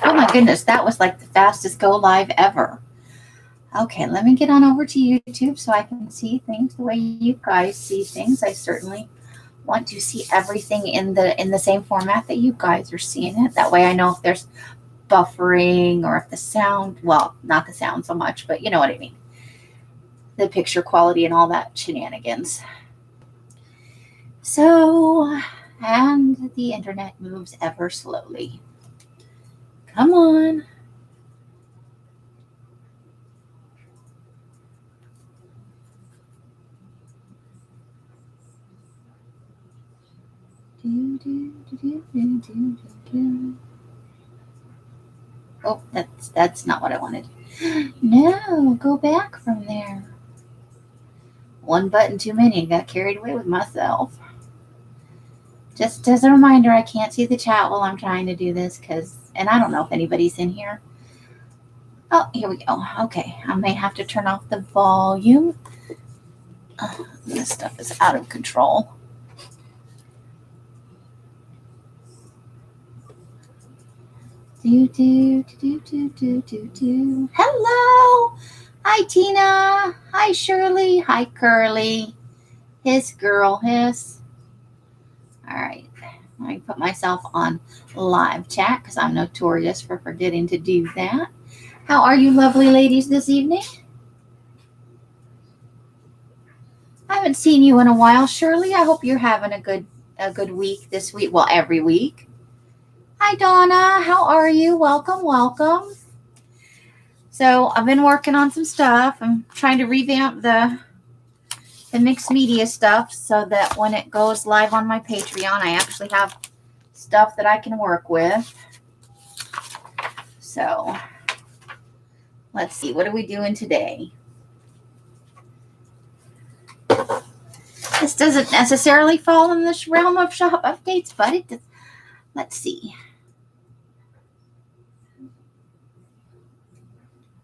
Oh my goodness, that was like the fastest go live ever. Okay, let me get on over to YouTube so I can see things the way you guys see things. I certainly want to see everything in the same format that you guys are seeing it. That way I know if there's buffering or if the sound, well, not the sound so much, but you know what I mean. The picture quality and all that shenanigans. So, and the internet moves ever slowly. Come on. Do, do, do, do, do, do, do. Oh, that's not what I wanted. No, go back from there. One button too many. Got carried away with myself. Just as a reminder, I can't see the chat while I'm trying to do this and I don't know if anybody's in here. Oh, here we go. Okay, I may have to turn off the volume. This stuff is out of control. Do. Hello. Hi, Tina. Hi, Shirley. Hi, Curly. Hiss, girl, hiss. All right. Let me put myself on live chat because I'm notorious for forgetting to do that. How are you lovely ladies this evening? I haven't seen you in a while, Shirley. I hope you're having a good week this week. Well, every week. Hi, Donna. How are you? Welcome, welcome. So I've been working on some stuff. I'm trying to revamp the mixed media stuff so that when it goes live on my Patreon, I actually have stuff that I can work with. So let's see. What are we doing today? This doesn't necessarily fall in the realm of shop updates, but it does. Let's see.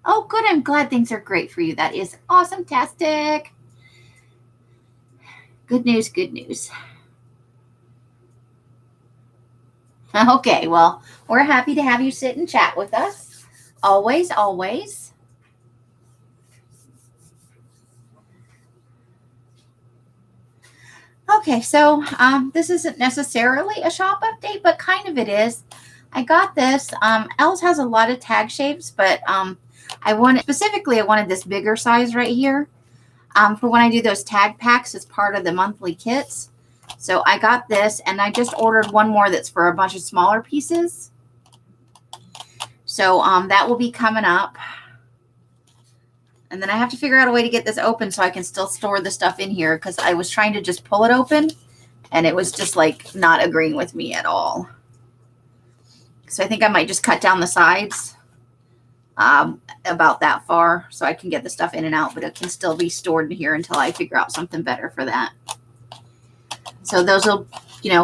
Oh, good. I'm glad things are great for you. That is awesome-tastic. Good news, good news. Okay, well, we're happy to have you sit and chat with us. Always, always. Okay, so this isn't necessarily a shop update, but kind of it is. I got this. Els has a lot of tag shapes, but I wanted this bigger size right here for when I do those tag packs as part of the monthly kits. So I got this, and I just ordered one more that's for a bunch of smaller pieces. So that will be coming up. And then I have to figure out a way to get this open so I can still store the stuff in here because I was trying to just pull it open, and it was just like not agreeing with me at all. So I think I might just cut down the sides about that far so I can get the stuff in and out, but it can still be stored in here until I figure out something better for that. So those will,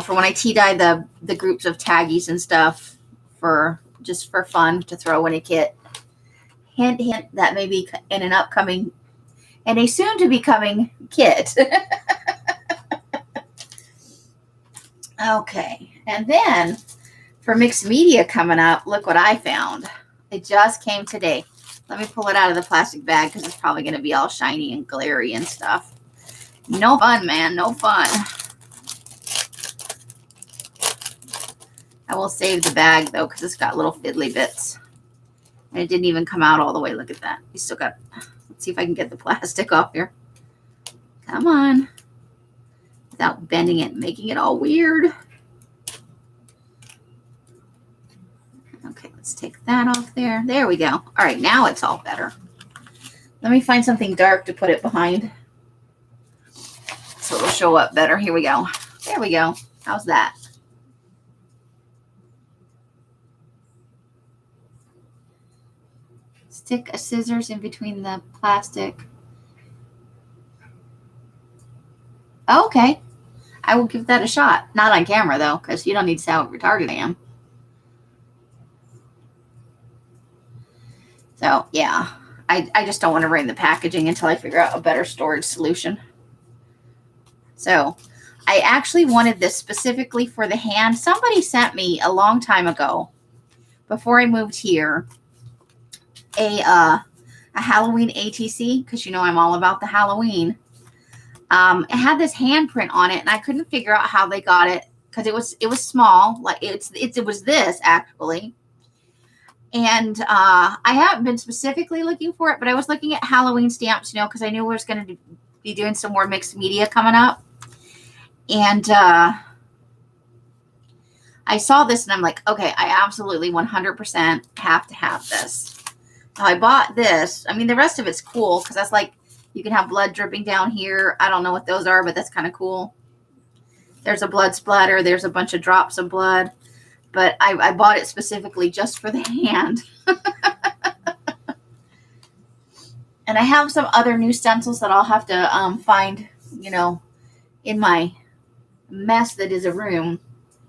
for when I tea dye the groups of taggies and stuff just for fun to throw in a kit. Hint, hint, that may be in an upcoming and a soon to be coming kit. Okay. And then for mixed media coming up, look what I found. It just came today. Let me pull it out of the plastic bag because it's probably going to be all shiny and glary and stuff. No fun, man. No fun. I will save the bag, though, because it's got little fiddly bits. And it didn't even come out all the way. Look at that. You still got... Let's see if I can get the plastic off here. Come on. Without bending it and making it all weird. Okay, let's take that off there. There we go. All right, now it's all better. Let me find something dark to put it behind so it'll show up better. Here we go. There we go. How's that? Stick a scissors in between the plastic. Okay. I will give that a shot. Not on camera, though, because you don't need to see how retarded I am. So, yeah. I just don't want to ruin the packaging until I figure out a better storage solution. So, I actually wanted this specifically for the hand. Somebody sent me a long time ago, before I moved here, a Halloween ATC, because you know I'm all about the Halloween. It had this handprint on it, and I couldn't figure out how they got it because it was small, like it was this actually. And I haven't been specifically looking for it, but I was looking at Halloween stamps, you know, because I knew we was going to be doing some more mixed media coming up. And I saw this and I'm like, okay, I absolutely 100% have to have this. So I bought this. I mean, the rest of it's cool because that's like, you can have blood dripping down here. I don't know what those are, but that's kind of cool. There's a blood splatter. There's a bunch of drops of blood. But I bought it specifically just for the hand. And I have some other new stencils that I'll have to find, you know, in my mess that is a room.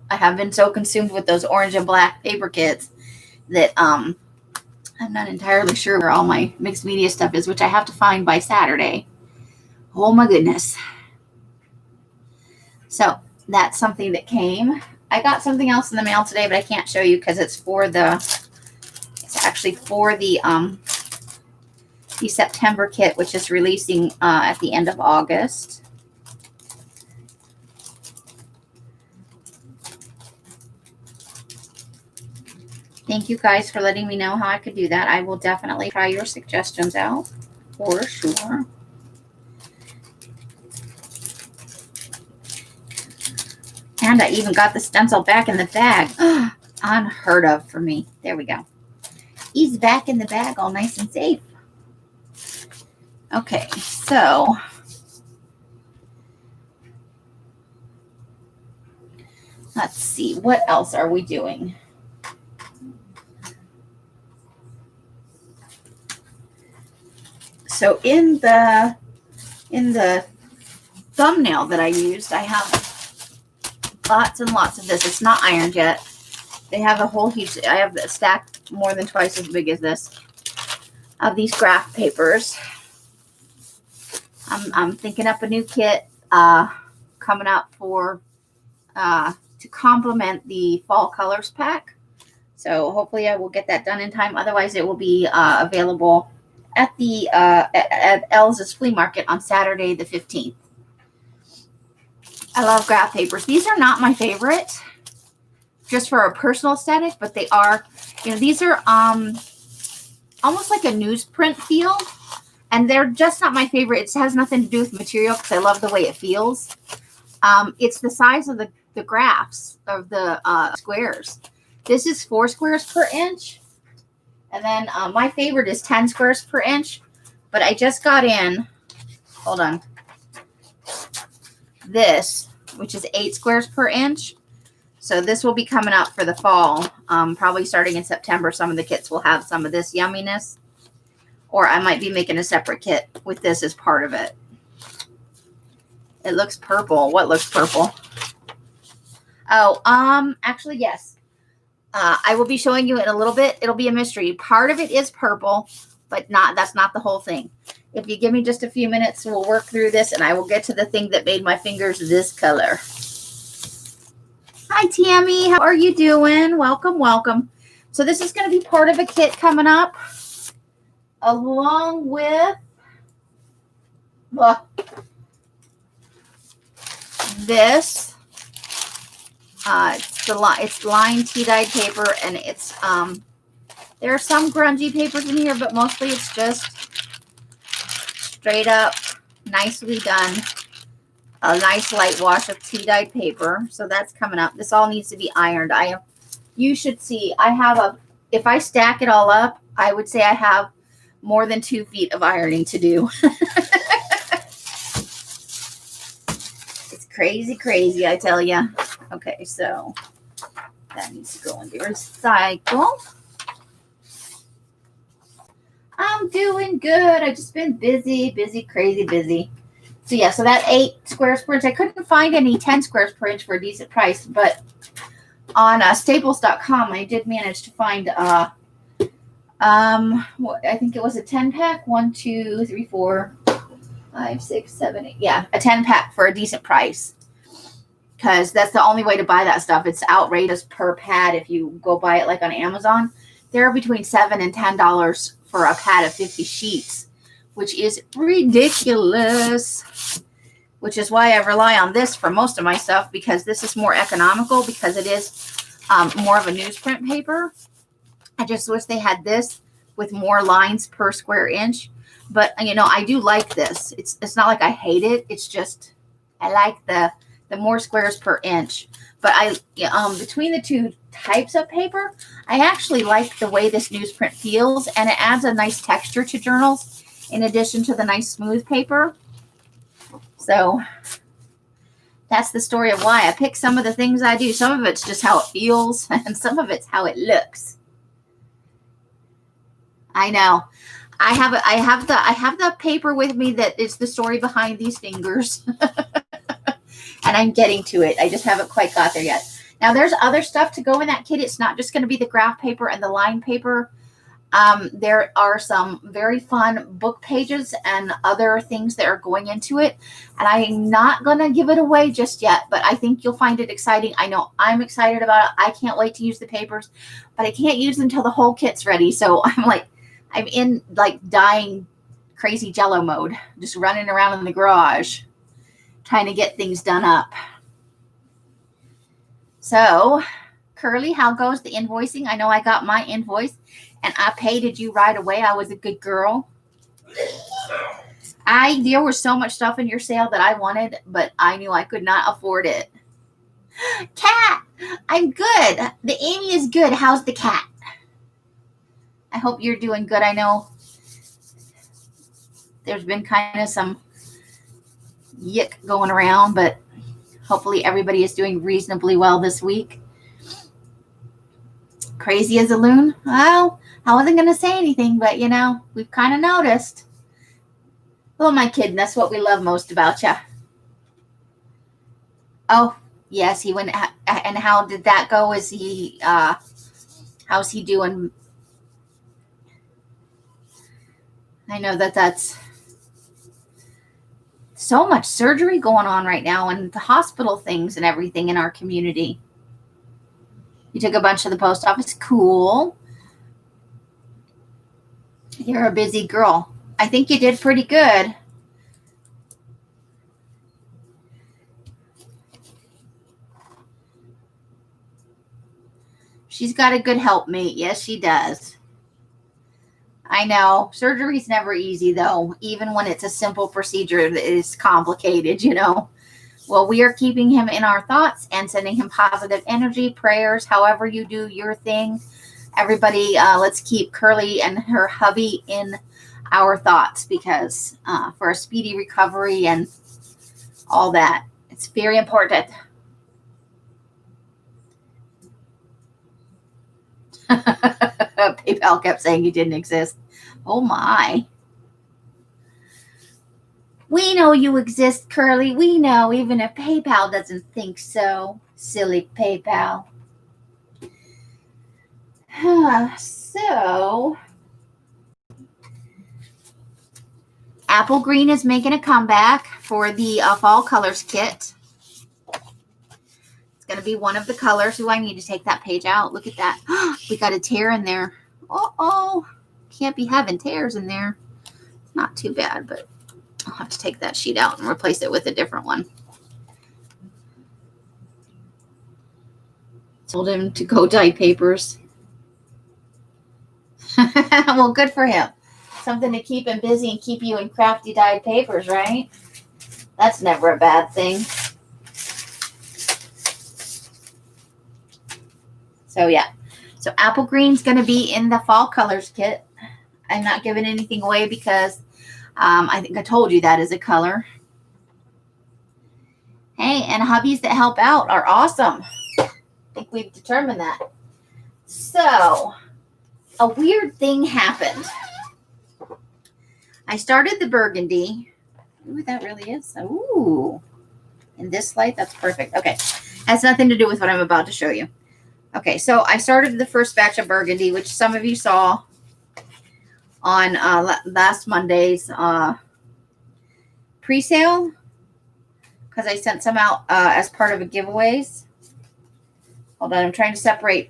I have been so consumed with those orange and black paper kits that I'm not entirely sure where all my mixed media stuff is, which I have to find by Saturday. Oh my goodness. So that's something that came. I got something else in the mail today, but I can't show you because it's actually for the September kit, which is releasing at the end of August. Thank you guys for letting me know how I could do that. I will definitely try your suggestions out for sure. And I even got the stencil back in the bag. Unheard of for me. There we go. He's back in the bag, all nice and safe. Okay, so let's see. What else are we doing? So in the thumbnail that I used, I have lots and lots of this. It's not ironed yet. They have a whole huge, I have a stack more than twice as big as this of these graph papers. I'm thinking up a new kit coming up for to complement the fall colors pack. So hopefully I will get that done in time. Otherwise it will be available at the at Elsa's flea market on Saturday the 15th. I love graph papers. These are not my favorite, just for a personal aesthetic, but they are, you know, these are almost like a newsprint feel, and they're just not my favorite. It has nothing to do with material because I love the way it feels. It's the size of the graphs of the squares. This is 4 squares per inch, and then my favorite is 10 squares per inch, but I just got in, hold on, this, which is 8 squares per inch. So this will be coming up for the fall, probably starting in September. Some of the kits will have some of this yumminess, or I might be making a separate kit with this as part of it. It looks purple. What looks purple? Oh, actually, yes. I will be showing you in a little bit. It'll be a mystery. Part of it is purple, but that's not the whole thing. If you give me just a few minutes, we'll work through this, and I will get to the thing that made my fingers this color. Hi, Tammy. How are you doing? Welcome, welcome. So this is going to be part of a kit coming up, along with this. It's lined tea-dyed paper, and it's there are some grungy papers in here, but mostly it's just straight up, nicely done, a nice light wash of tea-dyed paper. So that's coming up. This all needs to be ironed. You should see, if I stack it all up, I would say I have more than 2 feet of ironing to do. It's crazy, crazy, I tell you. Okay, so that needs to go into recycle. I'm doing good. I've just been busy, crazy busy. So yeah, so that 8 squares per inch. I couldn't find any 10 squares per inch for a decent price, but on staples.com, I did manage to find I think it was a 10 pack. 1, 2, 3, 4, 5, 6, 7, 8. Yeah, a 10 pack for a decent price. because that's the only way to buy that stuff. It's outrageous per pad if you go buy it like on Amazon. They're between $7 and $10 for a pad of 50 sheets, which is ridiculous. Which is why I rely on this for most of my stuff, because this is more economical, because it is more of a newsprint paper. I just wish they had this with more lines per square inch. But, you know, I do like this. It's not like I hate it. It's just I like the more squares per inch. But between the two types of paper, I actually like the way this newsprint feels, and it adds a nice texture to journals in addition to the nice smooth paper. So that's the story of why I pick some of the things I do. Some of it's just how it feels, and some of it's how it looks. I know. I have the paper with me that is the story behind these fingers. And I'm getting to it. I just haven't quite got there yet. Now there's other stuff to go in that kit. It's not just going to be the graph paper and the line paper. There are some very fun book pages and other things that are going into it. And I'm not going to give it away just yet, but I think you'll find it exciting. I know I'm excited about it. I can't wait to use the papers, but I can't use them until the whole kit's ready. So I'm in like dying crazy Jello mode, just running around in the garage, trying to get things done up. So, Curly, how goes the invoicing? I know I got my invoice and I paid you right away. I was a good girl. There was so much stuff in your sale that I wanted, but I knew I could not afford it. Cat, I'm good. The Amy is good. How's the cat? I hope you're doing good. I know there's been kind of some yick going around, but hopefully everybody is doing reasonably well this week. Crazy as a loon? Well, I wasn't going to say anything, but, you know, we've kind of noticed. Oh, my kid, that's what we love most about you. Oh, yes, he went. And how did that go? Is he, how's he doing? I know that's so much surgery going on right now, and the hospital things and everything in our community. You took a bunch to the post office. Cool. You're a busy girl. I think you did pretty good. She's got a good helpmate. Yes, she does. I know. Surgery's never easy, though. Even when it's a simple procedure that is complicated, you know. Well, we are keeping him in our thoughts and sending him positive energy, prayers, however you do your thing. Everybody, let's keep Curly and her hubby in our thoughts, because for a speedy recovery and all that, it's very important. PayPal kept saying he didn't exist. Oh my. We know you exist, Curly. We know, even if PayPal doesn't think so. Silly PayPal. So, Apple Green is making a comeback for the Fall Colors kit. It's going to be one of the colors. Oh, I need to take that page out. Look at that. We got a tear in there. Uh-oh. Can't be having tears in there. It's not too bad, but I'll have to take that sheet out and replace it with a different one. Told him to go dye papers. Well, good for him. Something to keep him busy and keep you in crafty dyed papers, right? That's never a bad thing. So, yeah. So, Apple Green's going to be in the Fall Colors kit. I'm not giving anything away because I think I told you that is a color. Hey, and hubbies that help out are awesome. I think we've determined that. So, a weird thing happened. I started the burgundy. Ooh, that really is. Ooh. In this light, that's perfect. Okay. Has nothing to do with what I'm about to show you. Okay, so I started the first batch of burgundy, which some of you saw on last Monday's pre-sale. because I sent some out as part of a giveaways. Hold on, I'm trying to separate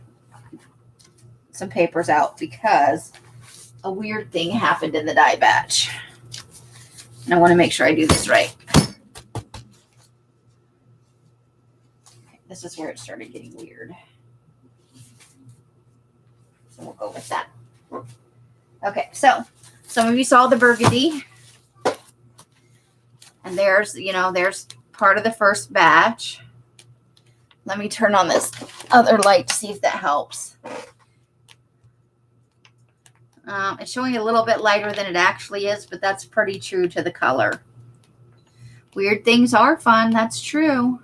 some papers out because a weird thing happened in the die batch. And I want to make sure I do this right. This is where it started getting weird. So we'll go with that. Okay, so some of you saw the burgundy. And there's, there's part of the first batch. Let me turn on this other light to see if that helps. It's showing a little bit lighter than it actually is, but that's pretty true to the color. Weird things are fun. That's true.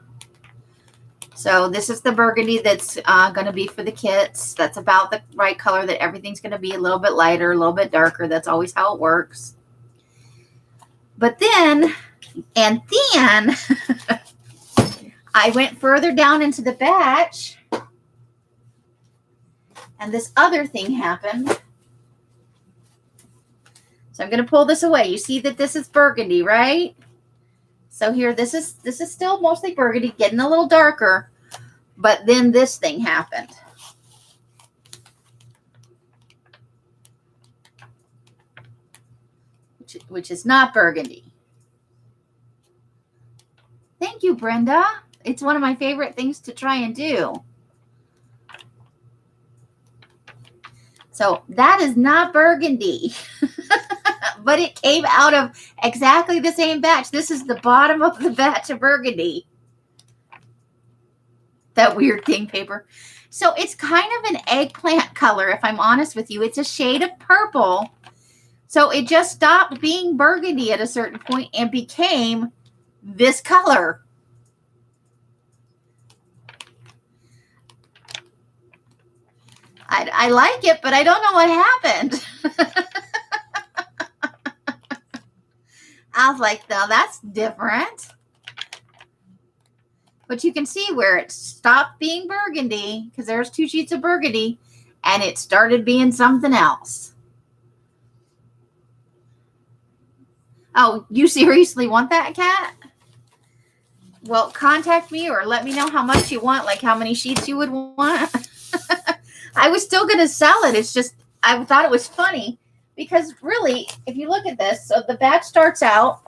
So this is the burgundy that's going to be for the kits. That's about the right color, that everything's going to be a little bit lighter, a little bit darker. That's always how it works. But then, I went further down into the batch, and this other thing happened. So I'm going to pull this away. You see that this is burgundy, right? So here, this is still mostly burgundy, getting a little darker, but then this thing happened. Which is not burgundy. Thank you, Brenda. It's one of my favorite things to try and do. So that is not burgundy. But it came out of exactly the same batch. This is the bottom of the batch of burgundy. That weird thing paper. So it's kind of an eggplant color, if I'm honest with you. It's a shade of purple. So it just stopped being burgundy at a certain point and became this color. I like it, but I don't know what happened. I was like, no, that's different. But you can see where it stopped being burgundy, because there's 2 sheets of burgundy, and it started being something else. Oh, you seriously want that, Cat? Well, contact me or let me know how much you want, like how many sheets you would want. I was still going to sell it. It's just, I thought it was funny. Because really, if you look at this, so the batch starts out,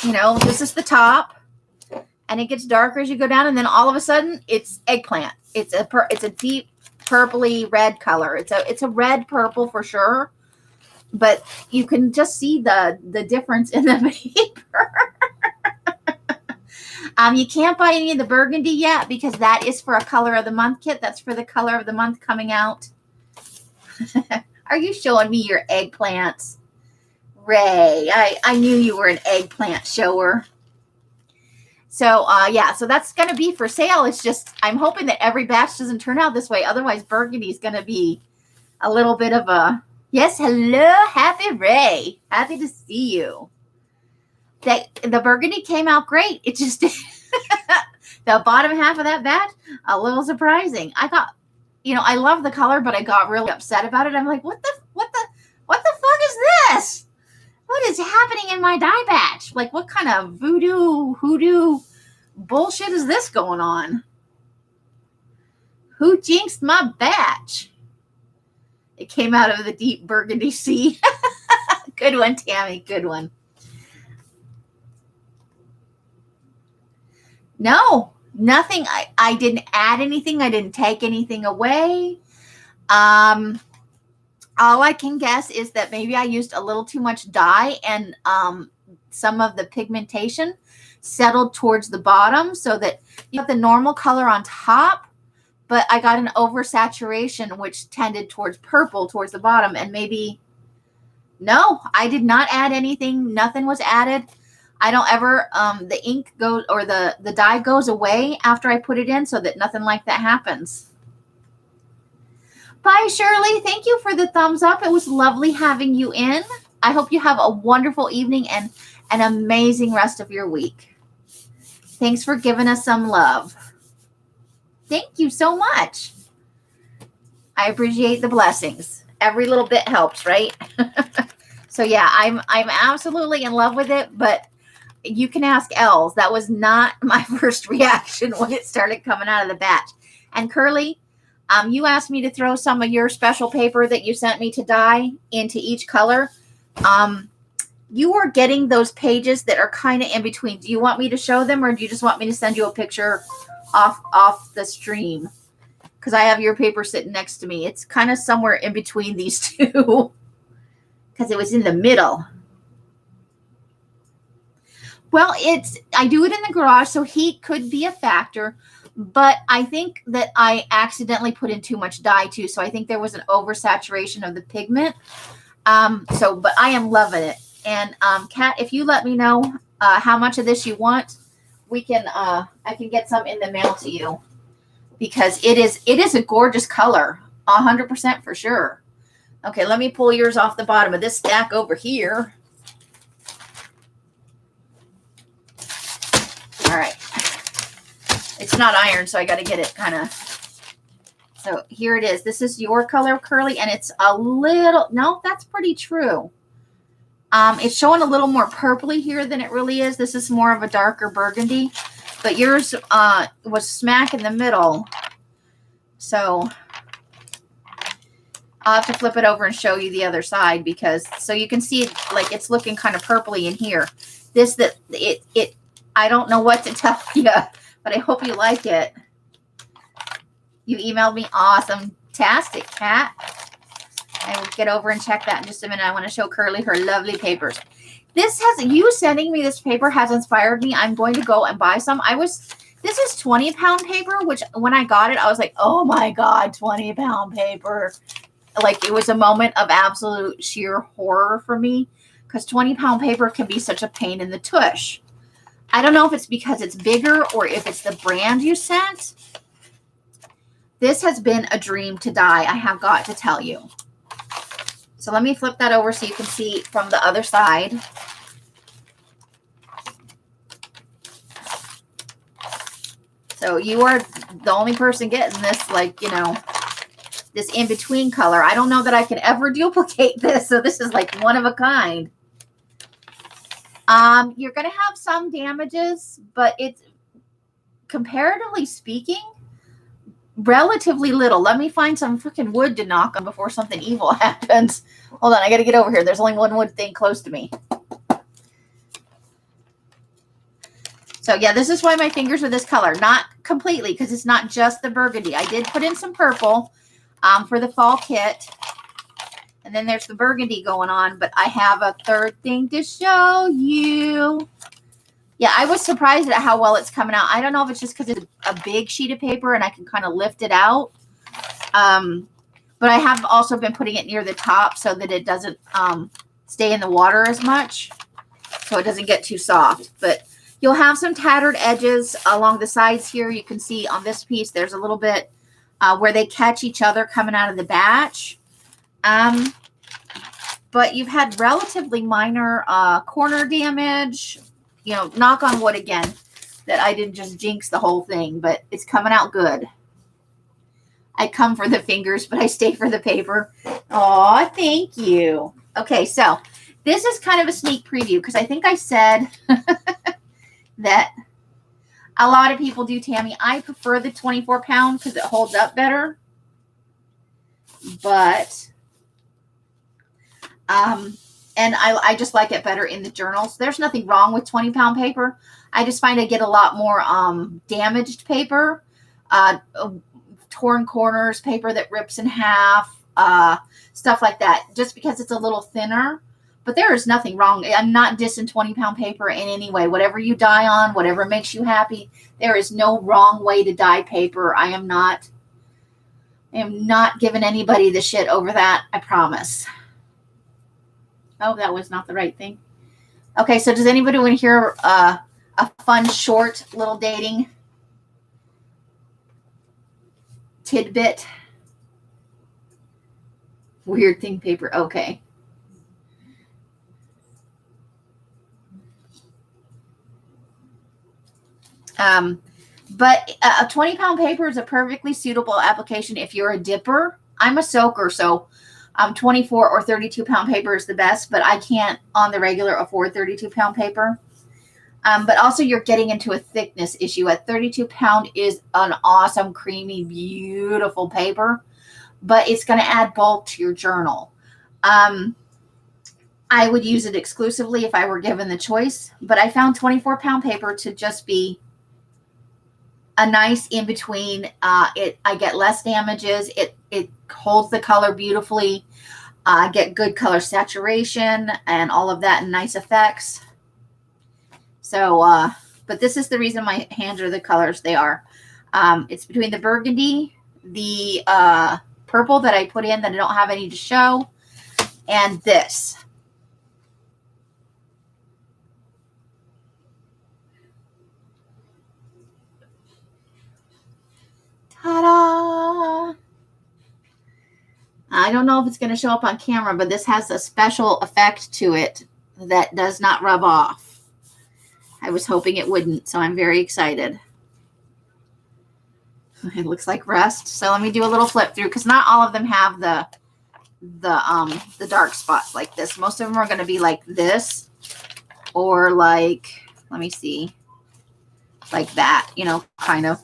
this is the top, and it gets darker as you go down, and then all of a sudden, it's eggplant. It's a deep purpley red color. It's a red purple for sure, but you can just see the difference in the paper. You can't buy any of the burgundy yet because that is for a color of the month kit. That's for the color of the month coming out. Are you showing me your eggplants? Ray, I knew you were an eggplant shower. So, yeah, so that's going to be for sale. It's just, I'm hoping that every batch doesn't turn out this way. Otherwise, burgundy is going to be a little bit of a, yes, hello, happy Ray. Happy to see you. The burgundy came out great. It just, the bottom half of that batch, a little surprising. I got, I love the color, but I got really upset about it. I'm like, what the fuck is this? What is happening in my die batch? Like, what kind of hoodoo bullshit is this going on? Who jinxed my batch? It came out of the deep burgundy sea. Good one, Tammy. Good one. No. Nothing. I didn't add anything. I didn't take anything away. All I can guess is that maybe I used a little too much dye and some of the pigmentation settled towards the bottom so that you have the normal color on top, but I got an oversaturation which tended towards purple towards the bottom. And maybe, no, I did not add anything. Nothing was added. I don't ever, the ink goes, or the dye goes away after I put it in so that nothing like that happens. Bye, Shirley. Thank you for the thumbs up. It was lovely having you in. I hope you have a wonderful evening and an amazing rest of your week. Thanks for giving us some love. Thank you so much. I appreciate the blessings. Every little bit helps, right? So yeah, I'm absolutely in love with it, but you can ask Els. That was not my first reaction when it started coming out of the batch. And Curly, you asked me to throw some of your special paper that you sent me to dye into each color. You are getting those pages that are kind of in between. Do you want me to show them, or do you just want me to send you a picture off the stream? Because I have your paper sitting next to me. It's kind of somewhere in between these two because it was in the middle. Well, I do it in the garage, so heat could be a factor, but I think that I accidentally put in too much dye too, so I think there was an oversaturation of the pigment. But I am loving it. And Kat, if you let me know how much of this you want, I can get some in the mail to you, because it is a gorgeous color, 100% for sure. Okay, let me pull yours off the bottom of this stack over here. All right. It's not iron, so I got to get it kind of. So here it is. This is your color, Curly, and it's a little, no, that's pretty true. It's showing a little more purpley here than it really is. This is more of a darker burgundy, but yours was smack in the middle. So I'll have to flip it over and show you the other side, because so you can see like it's looking kind of purpley in here. I don't know what to tell you, but I hope you like it. You emailed me. Awesome. Tastic, Kat. I will get over and check that in just a minute. I want to show Curly her lovely papers. You sending me this paper has inspired me. I'm going to go and buy some. This is 20-pound paper, which when I got it, I was like, oh my God, 20-pound paper. Like, it was a moment of absolute sheer horror for me, because 20-pound paper can be such a pain in the tush. I don't know if it's because it's bigger or if it's the brand you sent. This has been a dream to dye, I have got to tell you. So let me flip that over so you can see from the other side. So you are the only person getting this, like, you know, this in-between color. I don't know that I can ever duplicate this, so this is like one of a kind. You're going to have some damages, but it's, comparatively speaking, relatively little. Let me find some freaking wood to knock on before something evil happens. Hold on, I got to get over here. There's only one wood thing close to me. So yeah, this is why my fingers are this color. Not completely, because it's not just the burgundy. I did put in some purple for the fall kit. And then there's the burgundy going on, but I have a third thing to show you. Yeah, I was surprised at how well it's coming out. I don't know if it's just because it's a big sheet of paper and I can kind of lift it out. But I have also been putting it near the top so that it doesn't stay in the water as much, so it doesn't get too soft. But you'll have some tattered edges along the sides here. You can see on this piece, there's a little bit where they catch each other coming out of the batch. But you've had relatively minor corner damage. You know, knock on wood again, that I didn't just jinx the whole thing, but it's coming out good. I come for the fingers, but I stay for the paper. Oh, thank you. Okay, so this is kind of a sneak preview, because I think I said that a lot of people do, Tammy. I prefer the 24-pound because it holds up better. But and I just like it better in the journals. There's nothing wrong with 20-pound paper. I just find I get a lot more damaged paper, torn corners, paper that rips in half, stuff like that, just because it's a little thinner. But there is nothing wrong. I'm not dissing 20-pound paper in any way. Whatever you dye on, whatever makes you happy, there is no wrong way to dye paper. I am not giving anybody the shit over that, I promise. Oh, that was not the right thing. Okay, so does anybody want to hear a fun, short, little dating tidbit? Weird thing paper. Okay. But a 20-pound paper is a perfectly suitable application if you're a dipper. I'm a soaker, so 24 or 32 pound paper is the best, but I can't on the regular afford 32 pound paper. But also you're getting into a thickness issue. At 32 pound is an awesome, creamy, beautiful paper, but it's going to add bulk to your journal. I would use it exclusively if I were given the choice, but I found 24 pound paper to just be a nice in between. I get less damages. It holds the color beautifully. I get good color saturation and all of that and nice effects. So, but this is the reason my hands are the colors they are. It's between the burgundy, the purple that I put in that I don't have any to show, and this. Ta-da! I don't know if it's going to show up on camera, but this has a special effect to it that does not rub off. I was hoping it wouldn't, so I'm very excited. It looks like rust. So let me do a little flip through, because not all of them have the dark spots like this. Most of them are going to be like this, or like, let me see, like that, you know, kind of.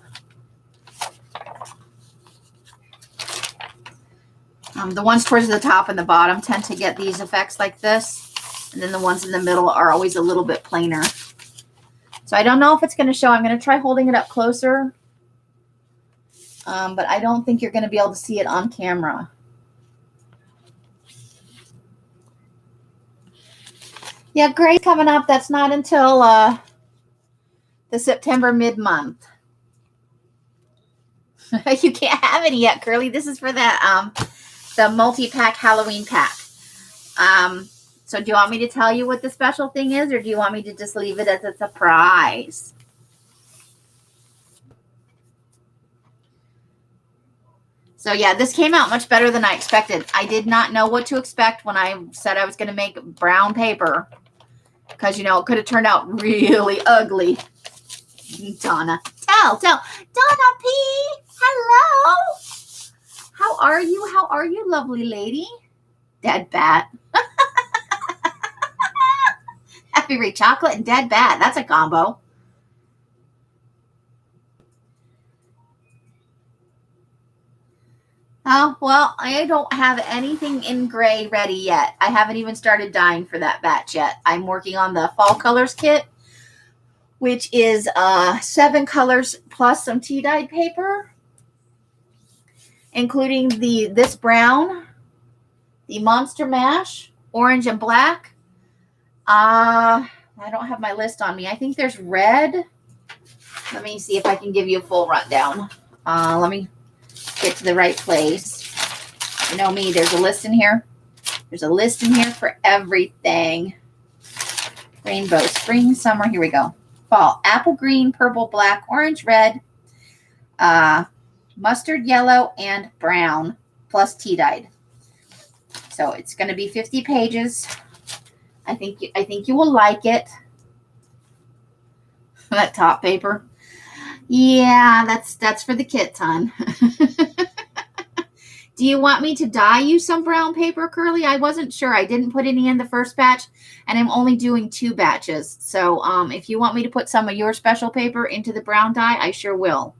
The ones towards the top and the bottom tend to get these effects like this. And then the ones in the middle are always a little bit plainer. So I don't know if it's going to show. I'm going to try holding it up closer. But I don't think you're going to be able to see it on camera. Yeah, Gray's coming up. That's not until the September mid-month. You can't have any yet, Curly. This is for that the multi-pack Halloween pack. So do you want me to tell you what the special thing is, or do you want me to just leave it as a surprise? So yeah, this came out much better than I expected. I did not know what to expect when I said I was going to make brown paper, because, you know, it could have turned out really ugly. Donna, tell Donna P. Hello. How are you? How are you, lovely lady? Dead bat. Happy Ray chocolate and dead bat. That's a combo. Oh, well, I don't have anything in gray ready yet. I haven't even started dyeing for that batch yet. I'm working on the fall colors kit, which is 7 colors plus some tea dyed paper, including this brown, the Monster Mash, orange and black. I don't have my list on me. I think there's red. Let me see if I can give you a full rundown. Let me get to the right place. You know me, there's a list in here. There's a list in here for everything. Rainbow, spring, summer. Here we go. Fall, apple green, purple, black, orange, red, mustard yellow, and brown, plus tea dyed. So it's going to be 50 pages. I think you will like it. That top paper. Yeah, that's for the kits, hon. Do you want me to dye you some brown paper, Curly? I wasn't sure. I didn't put any in the first batch, and I'm only doing 2 batches. So if you want me to put some of your special paper into the brown dye, I sure will.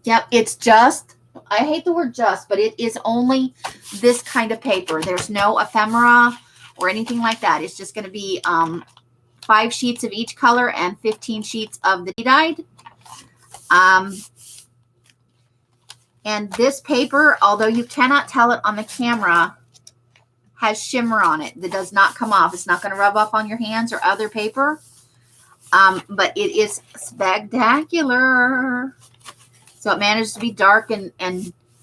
Yep, it's just, I hate the word just, but it is only this kind of paper. There's no ephemera or anything like that. It's just going to be 5 sheets of each color and 15 sheets of the dyed. And this paper, although you cannot tell it on the camera, has shimmer on it that does not come off. It's not going to rub off on your hands or other paper. But it is spectacular. So it manages to be dark and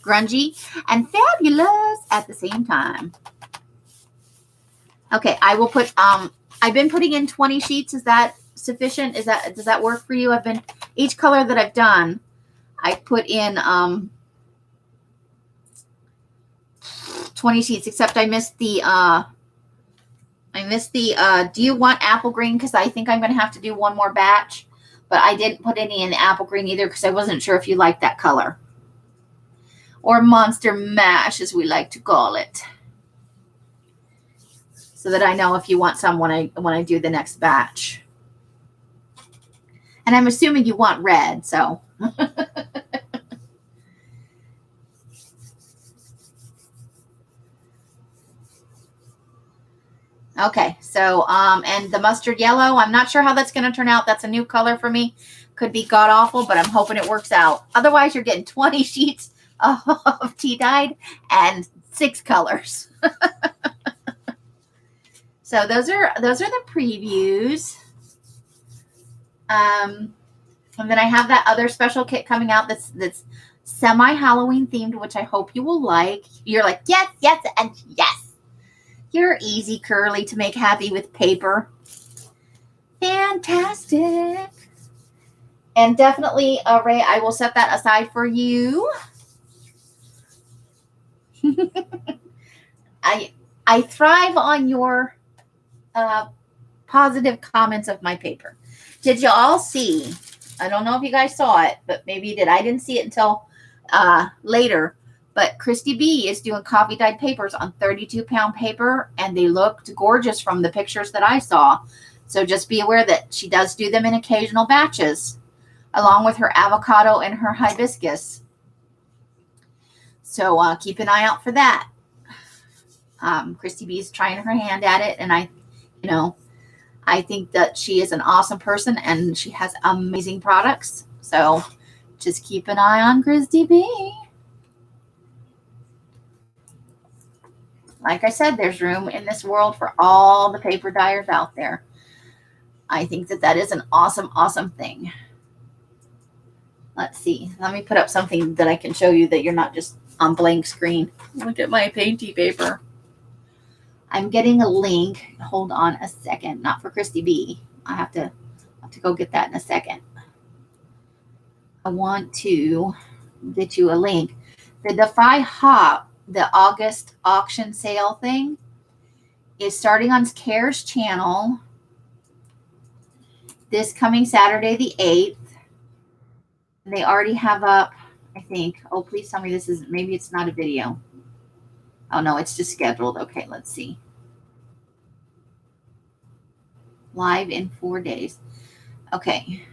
grungy and fabulous at the same time. Okay, I will put, I've been putting in 20 sheets. Is that sufficient? Does that work for you? Each color that I've done, I put in 20 sheets, except I missed the, do you want apple green? Because I think I'm going to have to do one more batch, but I didn't put any in the apple green either because I wasn't sure if you liked that color. or monster mash, as we like to call it, so that I know if you want some when I do the next batch. And I'm assuming you want red, so. Okay, so and the mustard yellow, I'm not sure how that's going to turn out. That's a new color for me. Could be god awful, but I'm hoping it works out. Otherwise, you're getting 20 sheets of tea dyed and 6 colors. So those are the previews. And then I have that other special kit coming out that's semi-Halloween themed, which I hope you will like. You're like, yes, yes, and yes. You're easy, Curly, to make happy with paper. Fantastic. And definitely, Ray, I will set that aside for you. I thrive on your positive comments of my paper. Did you all see? I don't know if you guys saw it, but maybe you did. I didn't see it until later. But Christy B is doing coffee dyed papers on 32-pound paper, and they looked gorgeous from the pictures that I saw. So just be aware that she does do them in occasional batches, along with her avocado and her hibiscus. So keep an eye out for that. Christy B is trying her hand at it, and I think that she is an awesome person and she has amazing products. So just keep an eye on Christy B. Like I said, there's room in this world for all the paper dyers out there. I think that is an awesome, awesome thing. Let's see. Let me put up something that I can show you that you're not just on blank screen. Look at my painty paper. I'm getting a link. Hold on a second. Not for Christy B. I have to go get that in a second. I want to get you a link. The Defy Hop, the August auction sale thing, is starting on CARE's channel this coming Saturday the 8th. And they already have up, I think. Oh, please tell me this isn't, maybe it's not a video. Oh, no, it's just scheduled. Okay, let's see. Live in 4 days. Okay.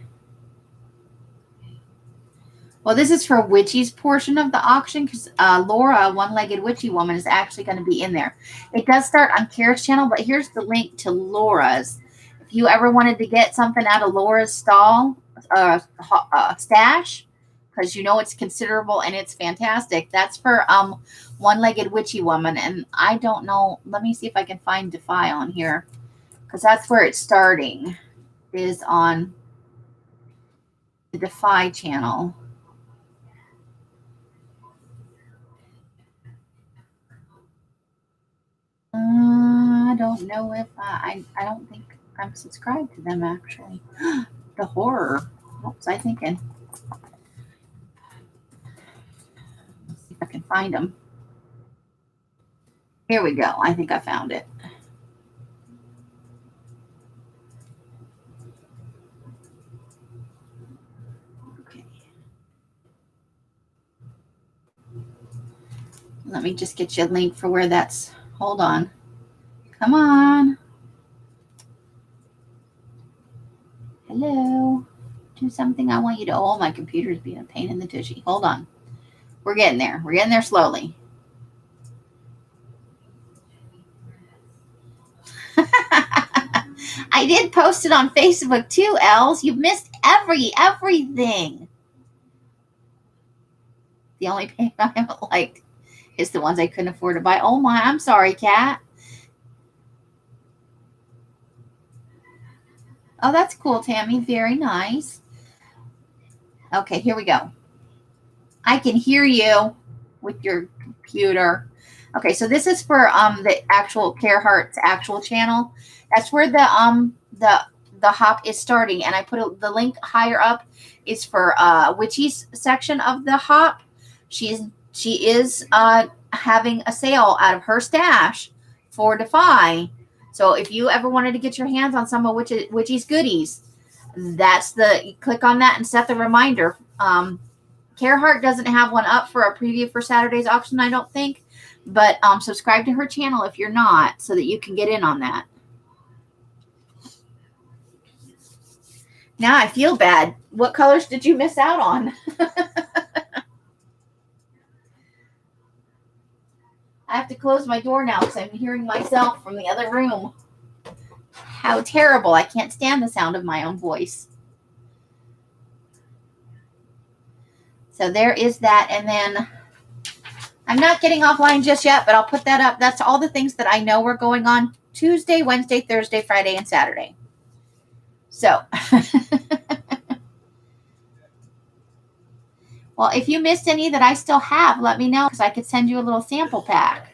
Well, this is for Witchy's portion of the auction because Laura, One-Legged Witchy Woman, is actually going to be in there. It does start on Kara's channel, but here's the link to Laura's. If you ever wanted to get something out of Laura's stall, stash, because you know it's considerable and it's fantastic, that's for One-Legged Witchy Woman. And I don't know. Let me see if I can find Defy on here because that's where it's starting, is on the Defy channel. I don't know if I don't think I'm subscribed to them, actually. The horror. What was I thinking? Let's see if I can find them. Here we go. I think I found it. Okay. Let me just get you a link for where that's. Hold on. Come on. Hello. Do something I want you to. Oh, my computer's being a pain in the tushy. Hold on. We're getting there. We're getting there slowly. I did post it on Facebook too, Els. You've missed everything. The only paint I haven't liked is the ones I couldn't afford to buy. Oh my, I'm sorry, Kat. Oh, that's cool, Tammy. Very nice. Okay, here we go. I can hear you with your computer. Okay, so this is for the actual Careheart's actual channel. That's where the hop is starting, and I put the link higher up is for Witchy's section of the hop. She is having a sale out of her stash for Defy. So if you ever wanted to get your hands on some of Witchy's goodies, you click on that and set the reminder. Carhartt doesn't have one up for a preview for Saturday's auction, I don't think. But subscribe to her channel if you're not, so that you can get in on that. Now I feel bad. What colors did you miss out on? I have to close my door now because I'm hearing myself from the other room. How terrible. I can't stand the sound of my own voice. So there is that. And then I'm not getting offline just yet, but I'll put that up. That's all the things that I know are going on Tuesday, Wednesday, Thursday, Friday, and Saturday. So, well, if you missed any that I still have, let me know because I could send you a little sample pack.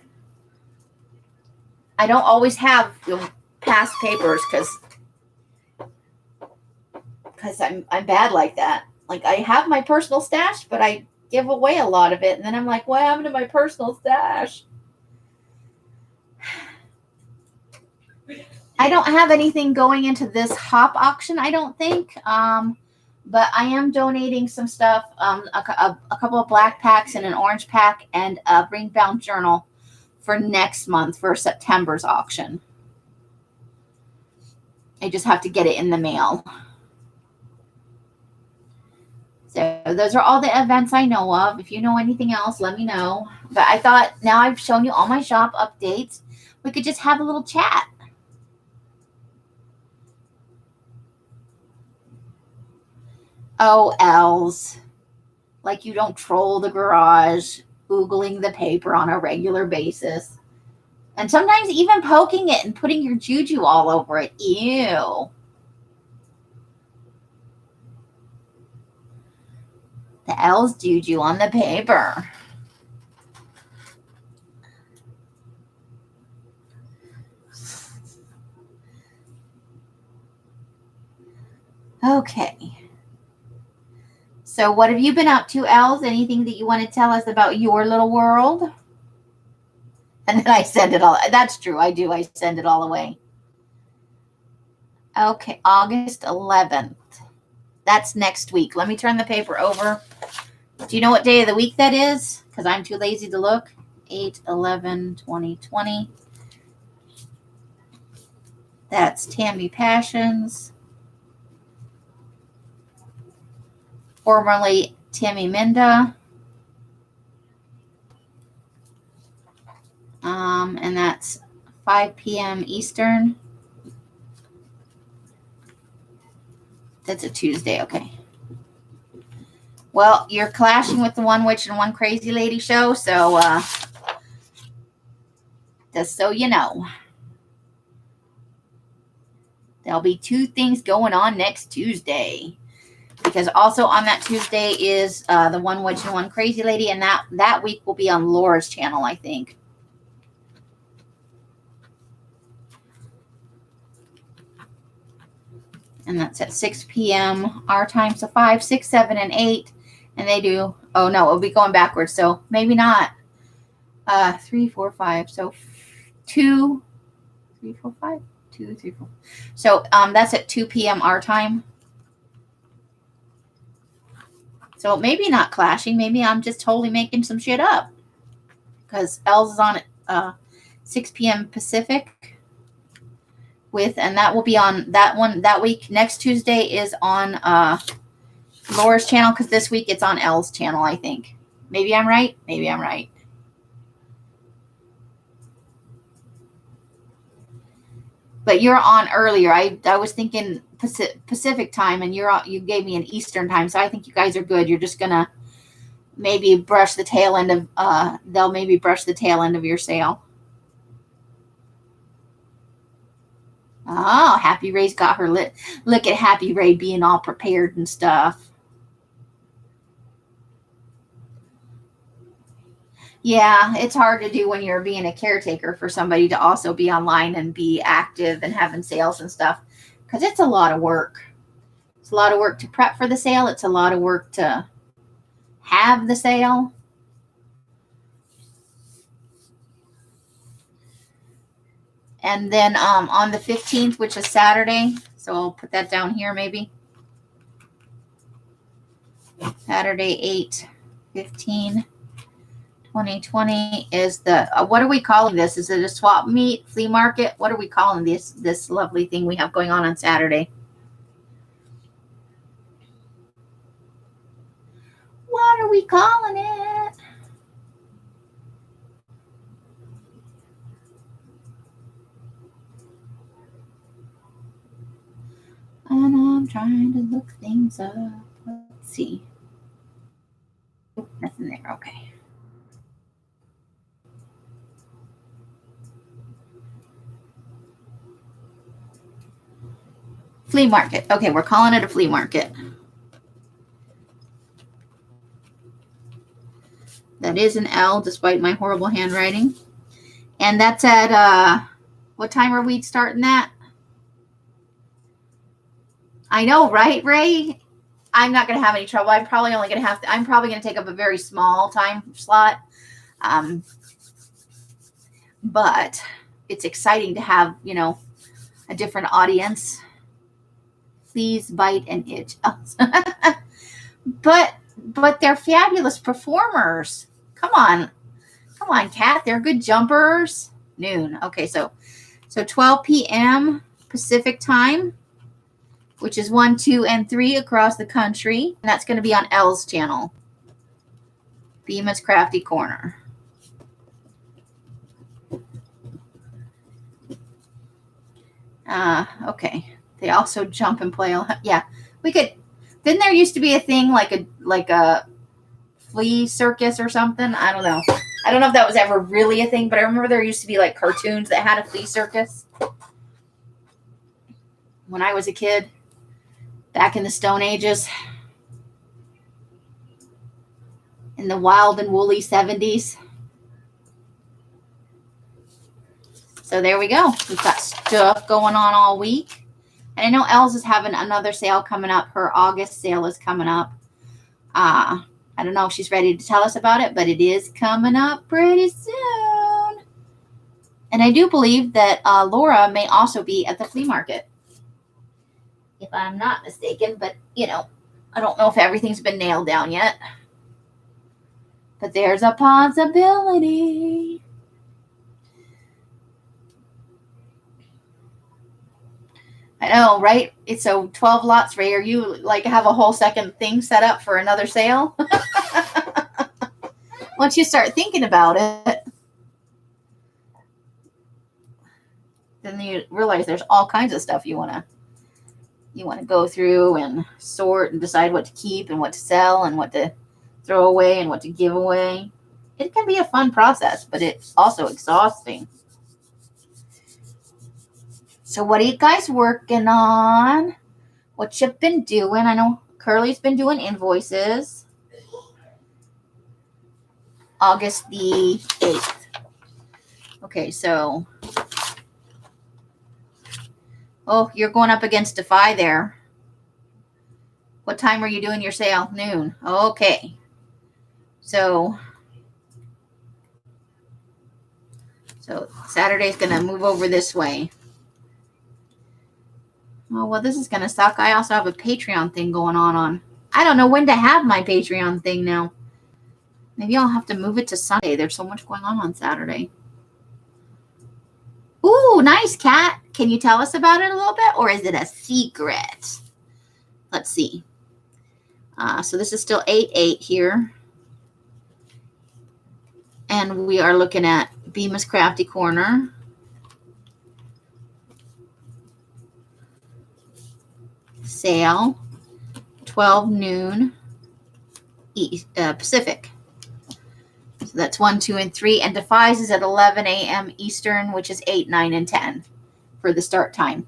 I don't always have past papers because I'm bad like that. Like, I have my personal stash, but I give away a lot of it. And then I'm like, what happened to my personal stash? I don't have anything going into this hop auction, I don't think. But I am donating some stuff, a couple of black packs and an orange pack and a ring-bound journal for next month for September's auction. I just have to get it in the mail. So those are all the events I know of. If you know anything else, let me know. But I thought now I've shown you all my shop updates, we could just have a little chat. Oh, Els. Like you don't troll the garage, oogling the paper on a regular basis. And sometimes even poking it and putting your juju all over it. Ew. The Els juju on the paper. Okay. So what have you been up to, Els? Anything that you want to tell us about your little world? And then I send it all. That's true. I do. I send it all away. Okay. August 11th. That's next week. Let me turn the paper over. Do you know what day of the week that is? Because I'm too lazy to look. 8/11/2020. That's Tammy Passions. Formerly Tammy Minda. And that's 5 p.m. Eastern. That's a Tuesday, okay. Well, you're clashing with the One Witch and One Crazy Lady show, so just so you know. There'll be two things going on next Tuesday. Because also on that Tuesday is the One Witch and One Crazy Lady, and that week will be on Laura's channel, I think. And that's at 6 p.m. our time. So 5, 6, 7, and 8. And they do, oh no, it'll be going backwards. So maybe not 3, 4, 5. So 2, 3, 4, 5, 2, 3, 4. So that's at 2 p.m. our time. So maybe not clashing. Maybe I'm just totally making some shit up. Because Els is on at 6 p.m. Pacific. And that will be on that week. Next Tuesday is on Laura's channel, because this week it's on Elle's channel, I think. Maybe I'm right. Maybe I'm right. But you're on earlier. I was thinking Pacific time, and you gave me an Eastern time, so I think you guys are good. You're just gonna maybe brush the tail end of they'll maybe brush the tail end of your sale. Oh, Happy Ray's got her lit. Look at Happy Ray being all prepared and stuff. Yeah, it's hard to do when you're being a caretaker for somebody to also be online and be active and having sales and stuff, because it's a lot of work. It's a lot of work to prep for the sale. It's a lot of work to have the sale. And then on the 15th, which is Saturday, so I'll put that down here maybe. Saturday, 8 15. 2020 is the, what are we calling this? Is it a swap meet, flea market? What are we calling this lovely thing we have going on Saturday? What are we calling it? And I'm trying to look things up. Let's see. Nothing there. Okay. Flea market. Okay, we're calling it a flea market. That is an L, despite my horrible handwriting. And that's at, what time are we starting that? I know, right, Ray? I'm not going to have any trouble. I'm probably only going to have to, I'm probably going to take up a very small time slot. But it's exciting to have, you know, a different audience. Please bite and itch. But they're fabulous performers. Come on, Kat. They're good jumpers. Noon. Okay, so 12 p.m. Pacific time, which is 1, 2, and 3 across the country. And that's going to be on Elle's channel, Beema's Crafty Corner. Okay. They also jump and play. Yeah, we could. Didn't there used to be a thing like a flea circus or something? I don't know. I don't know if that was ever really a thing, but I remember there used to be like cartoons that had a flea circus when I was a kid, back in the Stone Ages, in the wild and woolly 70s. So there we go. We've got stuff going on all week. And I know Els is having another sale coming up. Her August sale is coming up. I don't know if she's ready to tell us about it, but it is coming up pretty soon. And I do believe that Laura may also be at the flea market, if I'm not mistaken. But, you know, I don't know if everything's been nailed down yet. But there's a possibility. I know, right? It's so 12 lots, Ray. Are you like have a whole second thing set up for another sale? Once you start thinking about it, then you realize there's all kinds of stuff you want to go through and sort and decide what to keep and what to sell and what to throw away and what to give away. It can be a fun process, but it's also exhausting. So what are you guys working on? What you been doing? I know Curly's been doing invoices. August the 8th. Okay, so. Oh, you're going up against Defy there. What time are you doing your sale? Noon. Okay. So Saturday's going to move over this way. Oh, well, this is going to suck. I also have a Patreon thing going on. I don't know when to have my Patreon thing now. Maybe I'll have to move it to Sunday. There's so much going on Saturday. Ooh, nice, Kat. Can you tell us about it a little bit? Or is it a secret? Let's see. So this is still 8/8 here. And we are looking at Beema's Crafty Corner. Sale, 12 noon Pacific. So that's 1, 2, and 3. And Defies is at 11 a.m. Eastern, which is 8, 9, and 10 for the start time.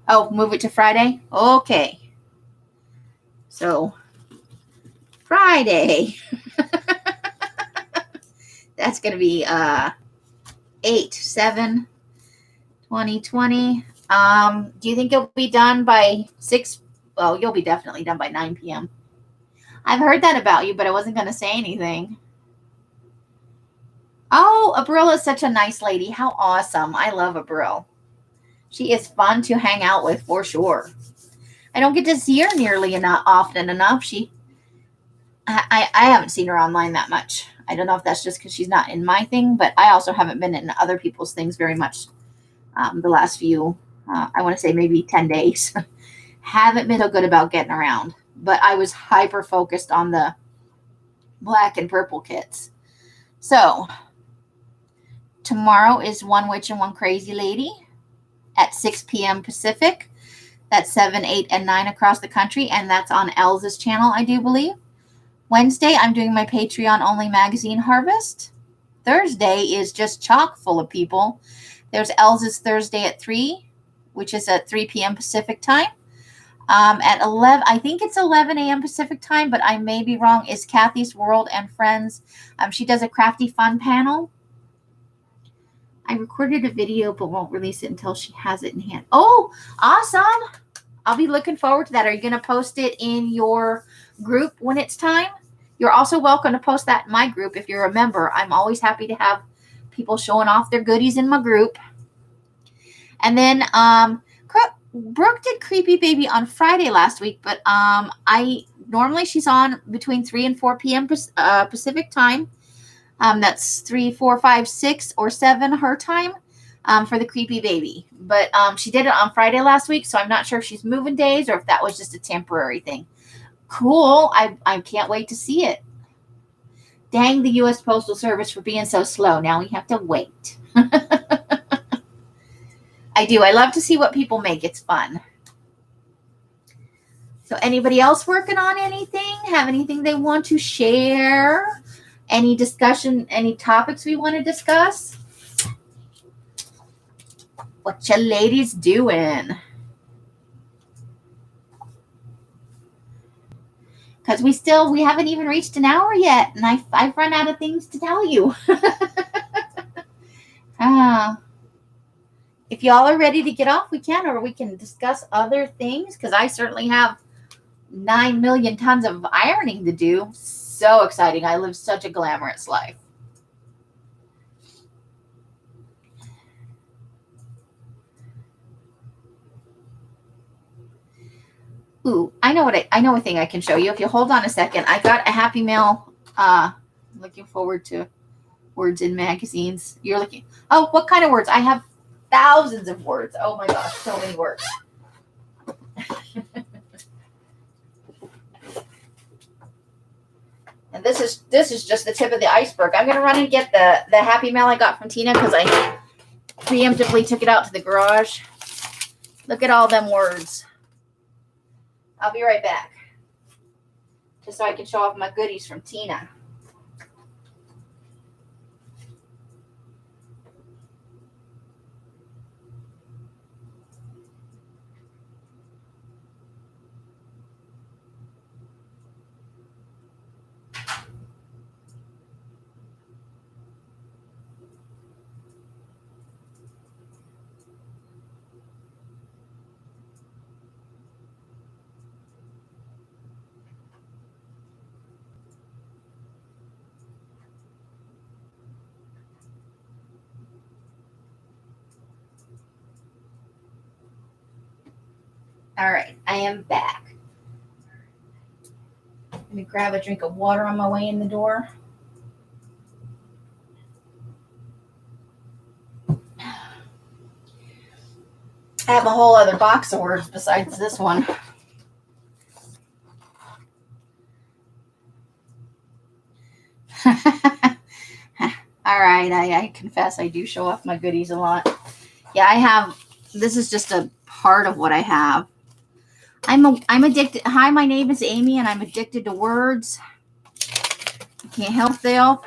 Oh, move it to Friday? Okay. So, Friday. That's going to be 8/7/2020. Do you think you'll be done by 6? Well, you'll be definitely done by 9 p.m. I've heard that about you, but I wasn't going to say anything. Oh, Abril is such a nice lady. How awesome. I love Abril. She is fun to hang out with for sure. I don't get to see her nearly often enough. She I haven't seen her online that much. I don't know if that's just because she's not in my thing, but I also haven't been in other people's things very much the last few, I want to say maybe 10 days. Haven't been so good about getting around, but I was hyper focused on the black and purple kits. So tomorrow is One Witch and One Crazy Lady at 6 p.m. Pacific. That's 7, 8, and 9 across the country, and that's on Elsa's channel, I do believe. Wednesday, I'm doing my Patreon-only magazine harvest. Thursday is just chock full of people. There's Elsa's Thursday at 3, which is at 3 p.m. Pacific time. At 11, I think it's 11 a.m. Pacific time, but I may be wrong, is Kathy's World and Friends. She does a crafty fun panel. I recorded a video, but won't release it until she has it in hand. Oh, awesome. I'll be looking forward to that. Are you going to post it in your group when it's time? You're also welcome to post that in my group if you're a member. I'm always happy to have people showing off their goodies in my group. And then Brooke did Creepy Baby on Friday last week, but normally she's on between 3 and 4 p.m. Pacific time. That's 3, 4, 5, 6, or 7 her time for the Creepy Baby. But she did it on Friday last week, so I'm not sure if she's moving days or if that was just a temporary thing. Cool. I can't wait to see it. Dang the U.S. Postal Service for being so slow. Now we have to wait. I do. I love to see what people make. It's fun. So anybody else working on anything? Have anything they want to share? Any discussion, any topics we want to discuss? What you ladies doing? Because we haven't even reached an hour yet, and I've run out of things to tell you. If y'all are ready to get off, we can, or we can discuss other things, because I certainly have 9 million tons of ironing to do. So exciting. I live such a glamorous life. Ooh, I know a thing I can show you. If you hold on a second, I got a Happy Mail. Looking forward to words in magazines. You're looking. Oh, what kind of words? I have thousands of words. Oh my gosh, so many words. And this is just the tip of the iceberg. I'm gonna run and get the Happy Mail I got from Tina because I preemptively took it out to the garage. Look at all them words. I'll be right back. Just so I can show off my goodies from Tina. All right, I am back. Let me grab a drink of water on my way in the door. I have a whole other box of words besides this one. All right, I confess I do show off my goodies a lot. Yeah, this is just a part of what I have. I'm addicted. Hi, my name is Amy, and I'm addicted to words. I can't help it.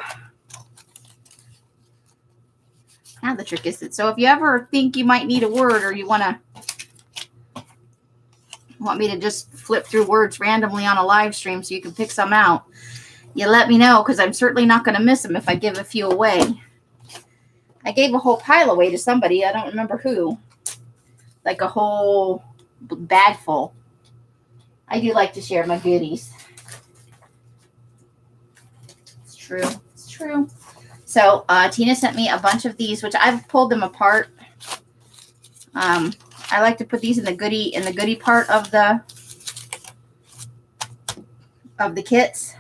Now the trick is that, so if you ever think you might need a word, or you want me to just flip through words randomly on a live stream so you can pick some out, you let me know, because I'm certainly not going to miss them if I give a few away. I gave a whole pile away to somebody. I don't remember who. Like a whole bag full. I do like to share my goodies. It's true. It's true. So Tina sent me a bunch of these, which I've pulled them apart. I like to put these in the goodie part of the kits.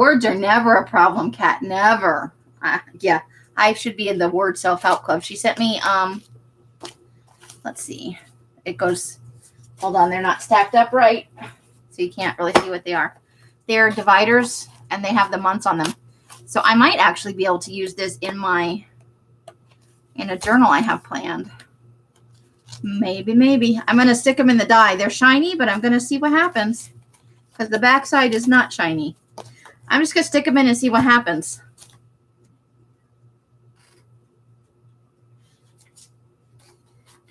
Words are never a problem, Kat. Never. Yeah, I should be in the word self-help club. She sent me, let's see. It goes, hold on, they're not stacked up right, so you can't really see what they are. They're dividers, and they have the months on them. So I might actually be able to use this in a journal I have planned. Maybe. I'm going to stick them in the die. They're shiny, but I'm going to see what happens because the back side is not shiny. I'm just going to stick them in and see what happens.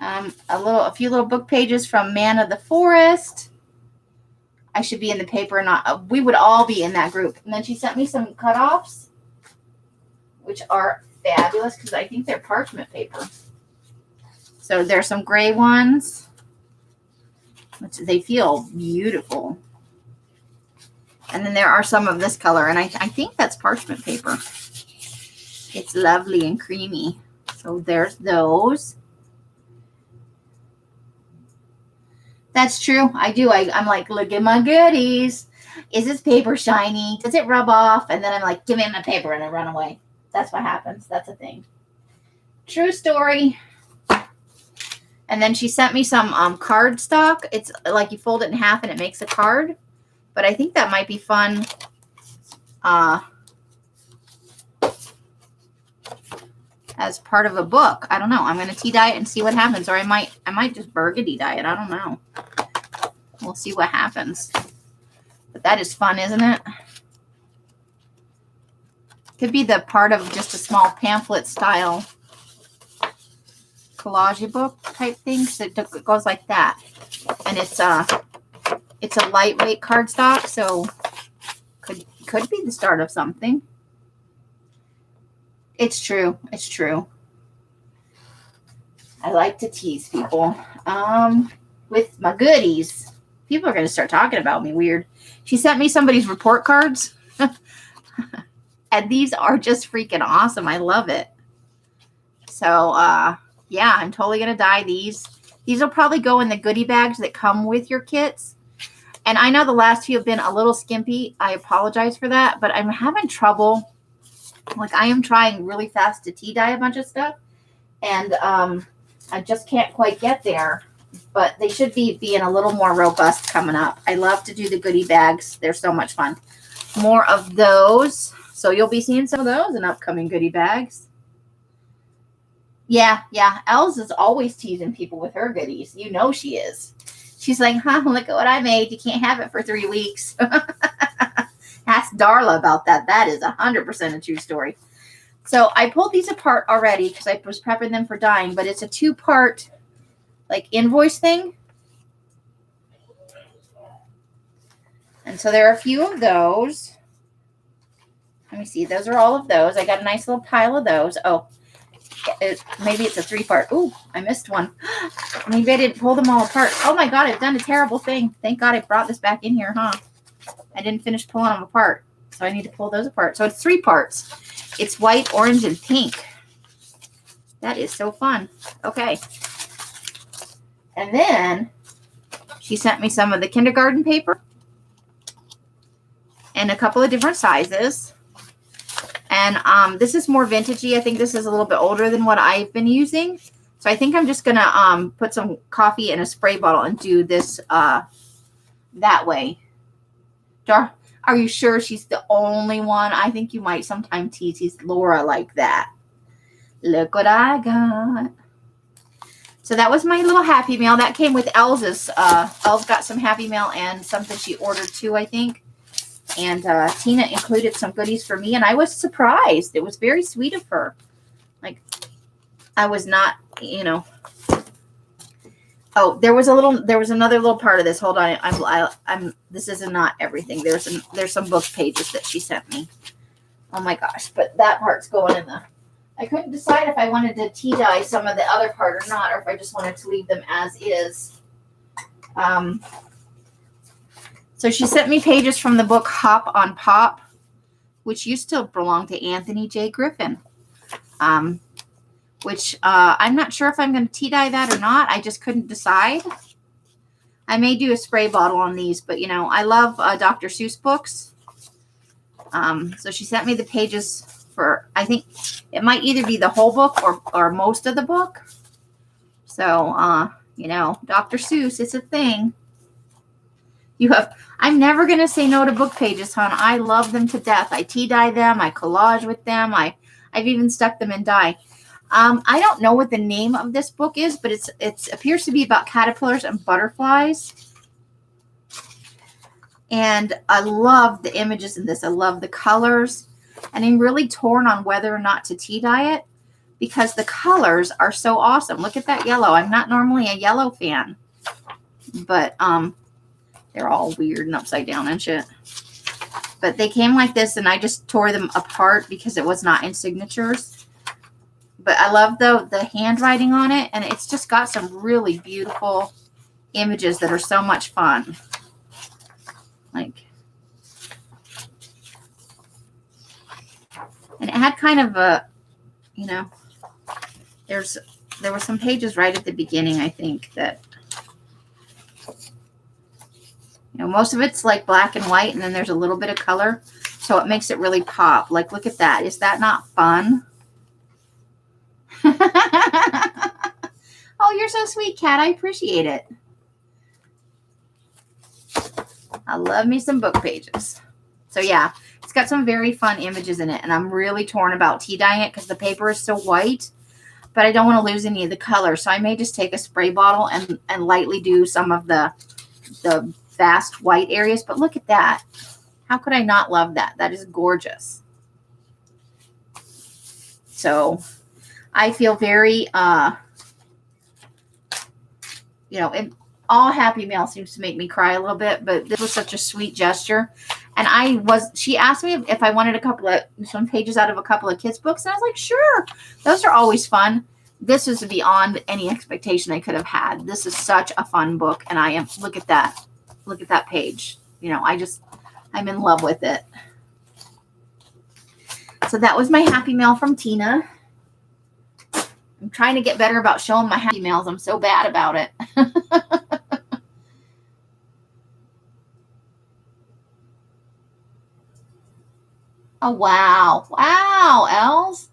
A few little book pages from Man of the Forest. I should be in the paper, not we would all be in that group. And then she sent me some cutoffs, which are fabulous because I think they're parchment paper. So there's some gray ones, which they feel beautiful. And then there are some of this color, and I think that's parchment paper. It's lovely and creamy. So there's those. That's true. I do. I'm like, look at my goodies. Is this paper shiny? Does it rub off? And then I'm like, give me my paper, and I run away. That's what happens. That's a thing. True story. And then she sent me some card stock. It's like you fold it in half and it makes a card. But I think that might be fun. As part of a book. I don't know. I'm going to tea dye it and see what happens. Or I might just burgundy dye it. I don't know. We'll see what happens. But that is fun, isn't it? Could be the part of just a small pamphlet style collage book type thing. So it goes like that. And it's a lightweight cardstock, so could be the start of something. It's true. It's true. I like to tease people. With my goodies. People are going to start talking about me weird. She sent me somebody's report cards. And these are just freaking awesome. I love it. So, yeah, I'm totally going to dye these. These will probably go in the goodie bags that come with your kits. And I know the last few have been a little skimpy. I apologize for that. But I'm having trouble. Like, I am trying really fast to tea dye a bunch of stuff. And I just can't quite get there. But they should be being a little more robust coming up. I love to do the goodie bags. They're so much fun. More of those. So you'll be seeing some of those in upcoming goodie bags. Yeah. Els is always teasing people with her goodies. You know she is. She's like, look at what I made. You can't have it for 3 weeks. Ask Darla about that. That is 100% a true story. So I pulled these apart already because I was prepping them for dyeing, but it's a 2-part like invoice thing. And so there are a few of those. Let me see. Those are all of those. I got a nice little pile of those. Oh, maybe it's a 3-part. Ooh, I missed one. Maybe I didn't pull them all apart. Oh my God, I've done a terrible thing. Thank God I brought this back in here, huh? I didn't finish pulling them apart. So I need to pull those apart. So it's 3 parts. It's white, orange, and pink. That is so fun. Okay. And then she sent me some of the kindergarten paper and a couple of different sizes. And this is more vintagey. I think this is a little bit older than what I've been using. So I think I'm just going to put some coffee in a spray bottle and do this that way. Are you sure she's the only one? I think you might sometime tease Laura like that. Look what I got. So that was my little Happy Mail. That came with Elsa's. Els got some Happy Mail and something she ordered too, I think. And Tina included some goodies for me, and I was surprised. It was very sweet of her. Like, I was not, Oh, there was another little part of this. Hold on, this is not everything. There's some book pages that she sent me. Oh my gosh! But that part's going in the. I couldn't decide if I wanted to tea dye some of the other part or not, or if I just wanted to leave them as is. So she sent me pages from the book Hop on Pop, which used to belong to Anthony J. Griffin, which I'm not sure if I'm going to tea dye that or not. I just couldn't decide. I may do a spray bottle on these, but, I love Dr. Seuss books. So she sent me the pages for, I think it might either be the whole book or most of the book. So, Dr. Seuss, it's a thing. I'm never going to say no to book pages, hon. I love them to death. I tea dye them. I collage with them. I've even stuck them in dye. I don't know what the name of this book is, but it appears to be about caterpillars and butterflies. And I love the images in this. I love the colors. And I'm really torn on whether or not to tea dye it because the colors are so awesome. Look at that yellow. I'm not normally a yellow fan, but they're all weird and upside down and shit. But they came like this, and I just tore them apart because it was not in signatures. But I love the handwriting on it, and it's just got some really beautiful images that are so much fun. And it had kind of a, there were some pages right at the beginning, I think, that, most of it's like black and white, and then there's a little bit of color, so it makes it really pop. Like, look at that. Is that not fun? Oh, you're so sweet, Kat. I appreciate it. I love me some book pages. So yeah, it's got some very fun images in it, and I'm really torn about tea dyeing it because the paper is so white, but I don't want to lose any of the color. So I may just take a spray bottle and lightly do some of the vast white areas. But look at that. How could I not love that? That is gorgeous. So I feel very, and all Happy Mail seems to make me cry a little bit, but this was such a sweet gesture. And she asked me if I wanted some pages out of a couple of kids' books. And I was like, sure, those are always fun. This is beyond any expectation I could have had. This is such a fun book. And look at that. Look at that page. I'm in love with it. So that was my Happy Mail from Tina. I'm trying to get better about showing my Happy Mails. I'm so bad about it. Oh, wow. Wow, Els.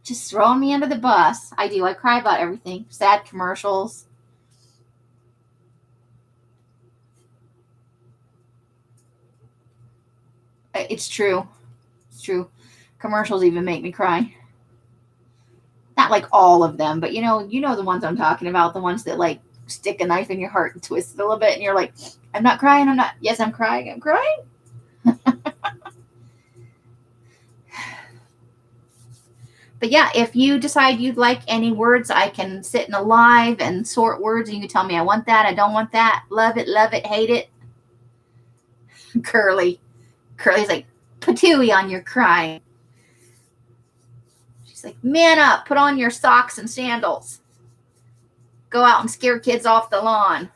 Just throwing me under the bus. I do. I cry about everything. Sad commercials. It's true. It's true. Commercials even make me cry. Not like all of them, but you know the ones I'm talking about, the ones that like stick a knife in your heart and twist it a little bit, and you're like, I'm not crying, yes, I'm crying, I'm crying. But yeah, if you decide you'd like any words, I can sit in a live and sort words, and you can tell me I want that, I don't want that, love it, hate it. Curly's like, patooey on your crying. She's like, man up, put on your socks and sandals. Go out and scare kids off the lawn.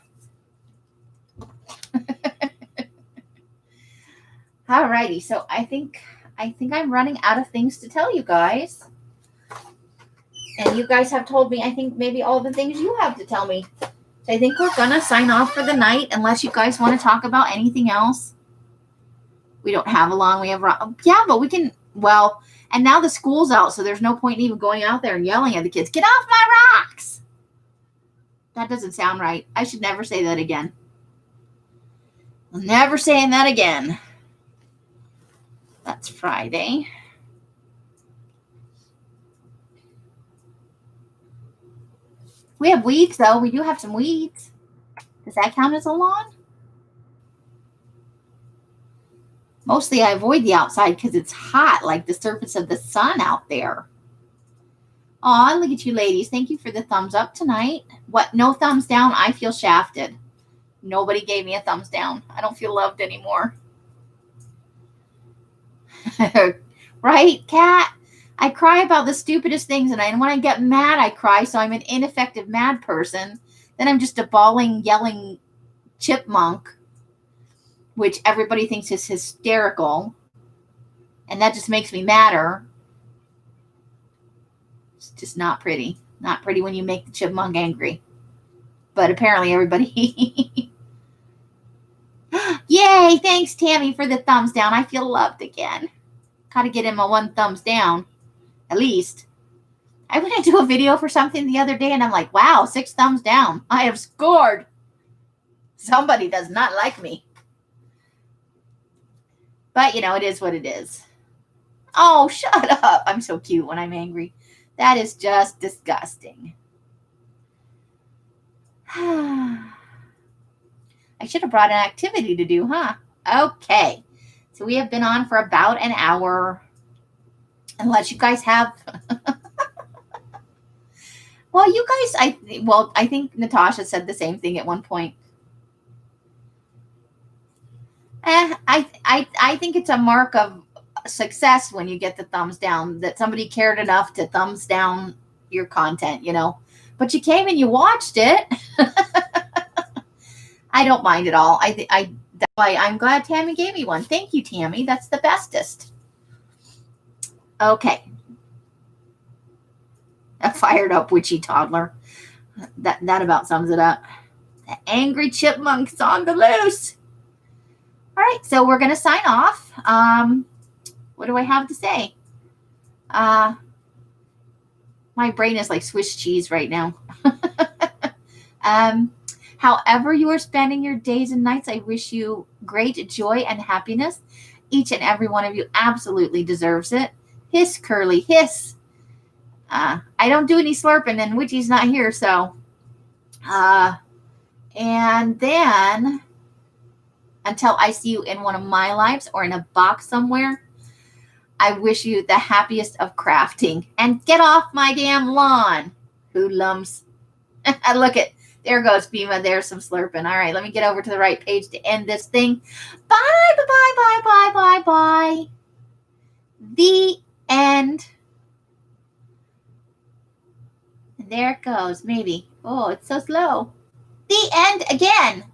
Alrighty, so I think I'm running out of things to tell you guys. And you guys have told me, I think, maybe all the things you have to tell me. So I think we're going to sign off for the night unless you guys want to talk about anything else. We don't have a long way of run. Yeah, but we can, well, and now the school's out, so there's no point in even going out there and yelling at the kids, get off my rocks. That doesn't sound right. I should never say that again. I'm never saying that again. That's Friday. We have weeds, though. We do have some weeds. Does that count as a lawn? Mostly I avoid the outside because it's hot, like the surface of the sun out there. Aw, look at you ladies. Thank you for the thumbs up tonight. What? No thumbs down? I feel shafted. Nobody gave me a thumbs down. I don't feel loved anymore. Right, Kat? I cry about the stupidest things, and when I get mad, I cry, so I'm an ineffective mad person. Then I'm just a bawling, yelling chipmunk, which everybody thinks is hysterical, and that just makes me madder. It's just not pretty. Not pretty when you make the chipmunk angry. But apparently everybody... Yay, thanks, Tammy, for the thumbs down. I feel loved again. Gotta get him a 1 thumbs down, at least. I went into a video for something the other day, and I'm like, wow, 6 thumbs down. I have scored. Somebody does not like me. But, you know, it is what it is. Oh, shut up. I'm so cute when I'm angry. That is just disgusting. I should have brought an activity to do, huh? Okay. So we have been on for about an hour. Unless you guys have... Well, you guys... I think Natasha said the same thing at one point. I think it's a mark of success when you get the thumbs down, that somebody cared enough to thumbs down your content, you know. But you came and you watched it. I don't mind at all. That's why I'm glad Tammy gave me one. Thank you, Tammy. That's the bestest. Okay. A fired up witchy toddler. That about sums it up. The angry chipmunk's on the loose. All right, so we're going to sign off. What do I have to say? My brain is like Swiss cheese right now. However you are spending your days and nights, I wish you great joy and happiness. Each and every one of you absolutely deserves it. Hiss, Curly, hiss. I don't do any slurping, and Witchy's not here, so. And then, until I see you in one of my lives or in a box somewhere, I wish you the happiest of crafting. And get off my damn lawn, hoodlums. Look at, there goes Bima. There's some slurping. All right, let me get over to the right page to end this thing. Bye, bye, bye, bye, bye, bye, bye. The end. And there it goes, maybe. Oh, it's so slow. The end again.